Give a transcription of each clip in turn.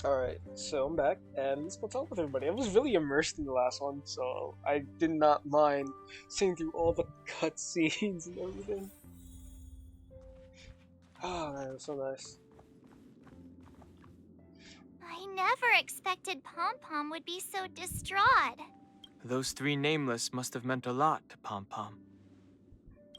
Alright, so I'm back, and let's go talk with everybody. I was really immersed in the last one, so I did not mind seeing through all the cutscenes and everything. Oh man, it was so nice. I never expected Pom Pom would be so distraught. Those three nameless must have meant a lot to Pom Pom.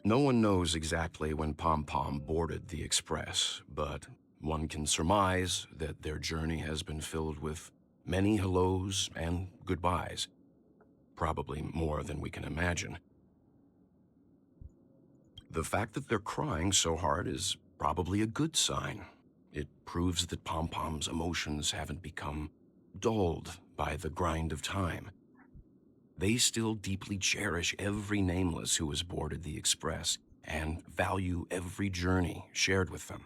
No one knows exactly when Pom Pom boarded the Express, but one can surmise that their journey has been filled with many hellos and goodbyes. Probably more than we can imagine. The fact that they're crying so hard is probably a good sign. It proves that Pom Pom's emotions haven't become dulled by the grind of time. They still deeply cherish every nameless who has boarded the Express and value every journey shared with them.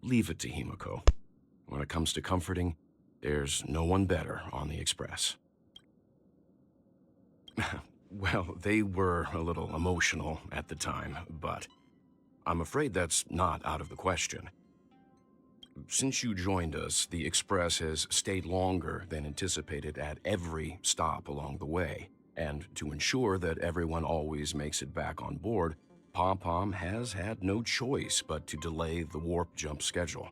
Leave it to Himiko. When it comes to comforting, there's no one better on the Express. Well, they were a little emotional at the time, but I'm afraid that's not out of the question. Since you joined us, the Express has stayed longer than anticipated at every stop along the way. And to ensure that everyone always makes it back on board, Pom Pom has had no choice but to delay the warp jump schedule.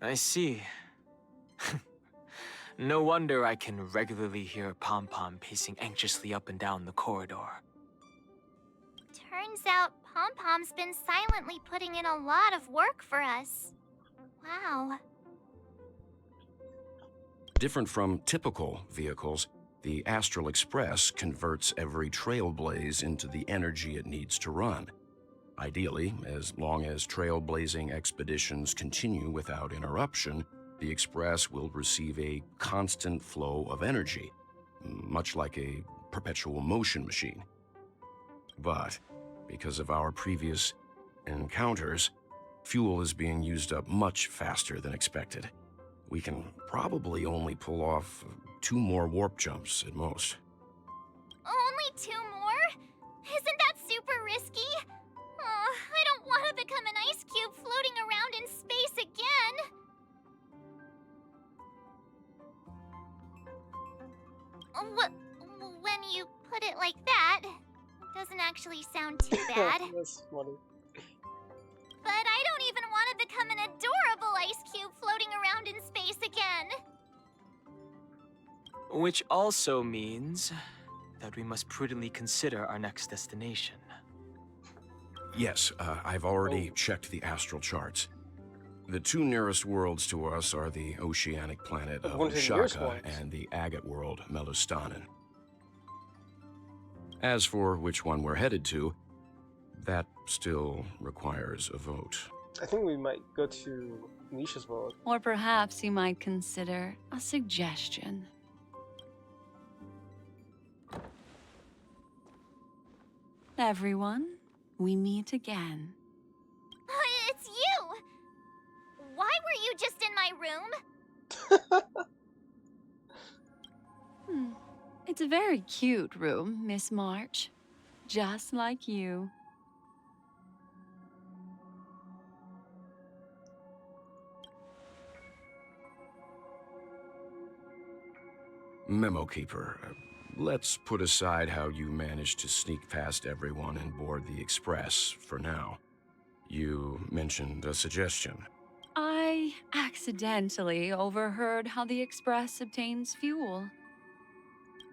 I see. No wonder I can regularly hear Pom Pom pacing anxiously up and down the corridor. Turns out Pom Pom's been silently putting in a lot of work for us. Wow. Different from typical vehicles, the Astral Express converts every trailblaze into the energy it needs to run. Ideally, as long as trailblazing expeditions continue without interruption, the Express will receive a constant flow of energy, much like a perpetual motion machine. But because of our previous encounters, fuel is being used up much faster than expected. We can probably only pull off 2 more warp jumps at most. Only 2 more? Isn't that super risky? Oh, I don't want to become an ice cube floating around in space again. When you put it like that, it doesn't actually sound too bad. That's funny. But I don't even want to become an adorable ice cube floating around in space again. Which also means that we must prudently consider our next destination. Yes, I've already checked the astral charts. The 2 nearest worlds to us are the oceanic planet of One of the nearest Shaka ones. and the agate world, Melostanen. As for which one we're headed to, that still requires a vote. I think we might go to Nisha's world. Or perhaps you might consider a suggestion. Everyone, we meet again. It's you! Why were you just in my room? It's a very cute room, Miss March. Just like you. Memo Keeper, let's put aside how you managed to sneak past everyone and board the Express for now. You mentioned a suggestion. I accidentally overheard how the Express obtains fuel.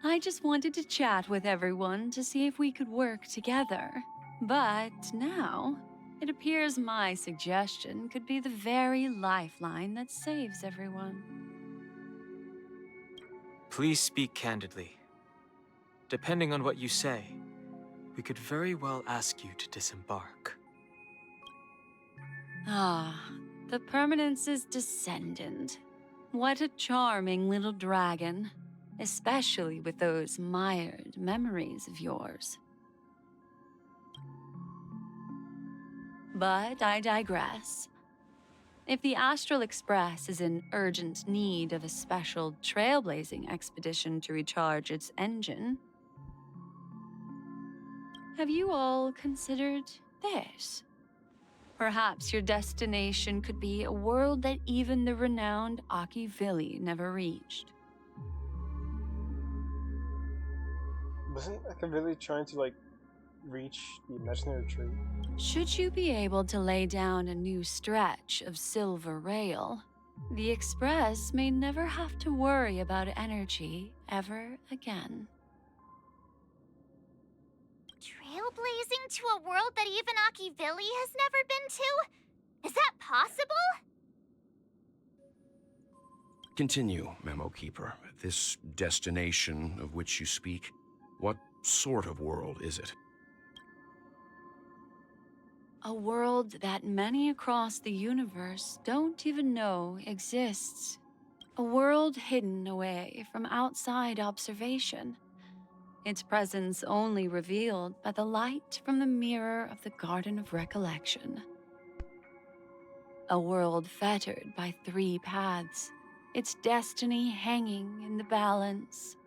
I just wanted to chat with everyone to see if we could work together. But now, it appears my suggestion could be the very lifeline that saves everyone. Please speak candidly. Depending on what you say, we could very well ask you to disembark. Ah, the Permanence's descendant. What a charming little dragon, especially with those mired memories of yours. But I digress. If the Astral Express is in urgent need of a special trailblazing expedition to recharge its engine, have you all considered this? Perhaps your destination could be a world that even the renowned Akivili never reached. Wasn't really trying to like reach the imaginary tree? Should you be able to lay down a new stretch of silver rail, the Express may never have to worry about energy ever again. Trailblazing to a world that even Akivili has never been to? Is that possible? Continue, Memo Keeper. This destination of which you speak, what sort of world is it? A world that many across the universe don't even know exists. A world hidden away from outside observation. Its presence only revealed by the light from the mirror of the Garden of Recollection. A world fettered by 3 paths, its destiny hanging in the balance.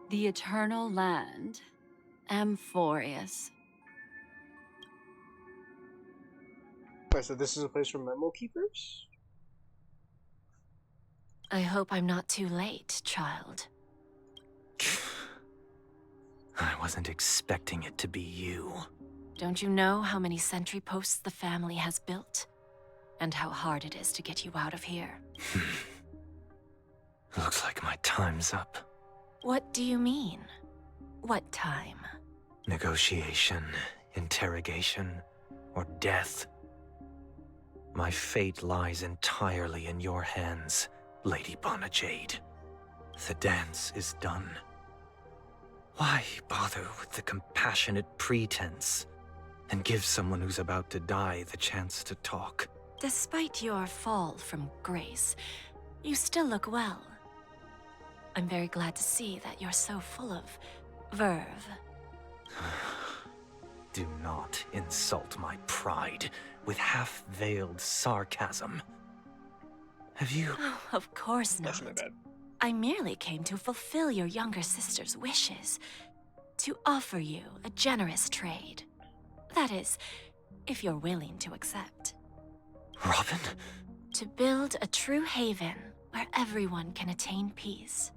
The Eternal Land, Amphorius. Wait, so this is a place for memo keepers? I hope I'm not too late, child. I wasn't expecting it to be you. Don't you know how many sentry posts the family has built? And how hard it is to get you out of here? Looks like my time's up. What do you mean? What time? Negotiation, interrogation, or death. My fate lies entirely in your hands, Lady Bonajade. The dance is done. Why bother with the compassionate pretense and give someone who's about to die the chance to talk? Despite your fall from grace, you still look well. I'm very glad to see that you're so full of verve. Do not insult my pride with half-veiled sarcasm. Have you... Oh, of course not. That's not bad. I merely came to fulfill your younger sister's wishes. To offer you a generous trade. That is, if you're willing to accept. Robin? To build a true haven where everyone can attain peace.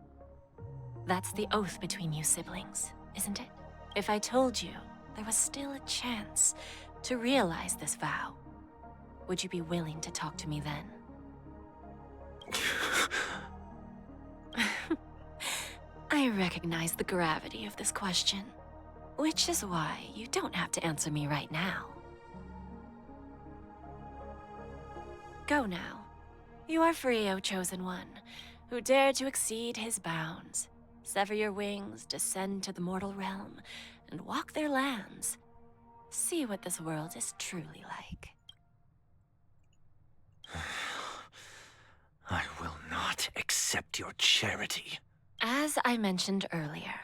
That's the oath between you siblings, isn't it? If I told you there was still a chance to realize this vow, would you be willing to talk to me then? I recognize the gravity of this question, which is why you don't have to answer me right now. Go now. You are free, O Chosen One, who dare to exceed his bounds. Sever your wings, descend to the mortal realm, and walk their lands. See what this world is truly like. I will not accept your charity. As I mentioned earlier,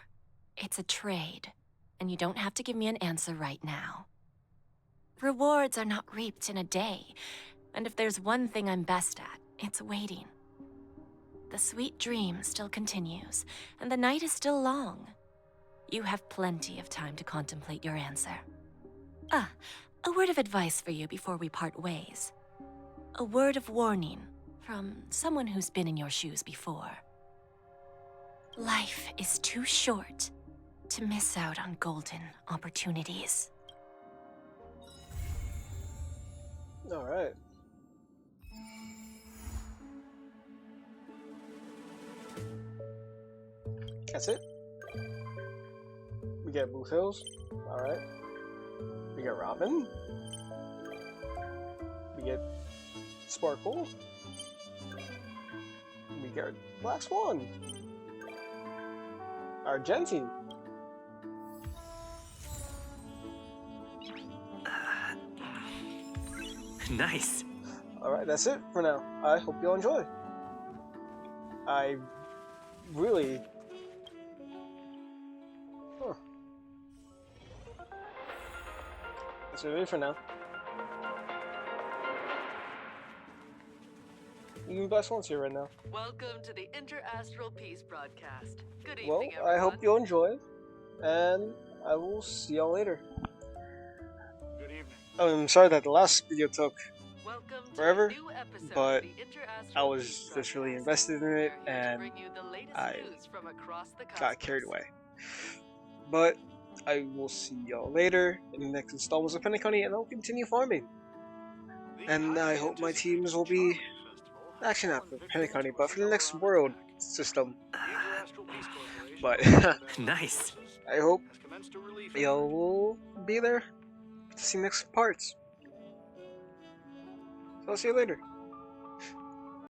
it's a trade, and you don't have to give me an answer right now. Rewards are not reaped in a day, and if there's one thing I'm best at, it's waiting. The sweet dream still continues, and the night is still long. You have plenty of time to contemplate your answer. Ah, a word of advice for you before we part ways. A word of warning from someone who's been in your shoes before. Life is too short to miss out on golden opportunities. All right. That's it. We got Booth Hills. All right. We got Robin. We get Sparkle. We got Black Swan. Argentine. Nice. All right, that's it for now. I hope you'll enjoy. I really. Huh. That's it for now. Even Black Swan's here right now. Welcome to the Inter-Astral Peace broadcast. Good Well, evening, everyone. I hope you'll enjoy, and I will see y'all later. I'm sorry that the last video took Welcome to forever, a new episode but of the I Interastral was Peace just really Broadcast. invested in it We're here to and bring you the latest I news from across the got carried cosmos. away. But I will see y'all later in the next installments of Penacony, and I'll continue farming. And I hope my teams will be actually not for Penacony, but for the next world system. But Nice. I hope y'all will be there to see next parts. So I'll see you later.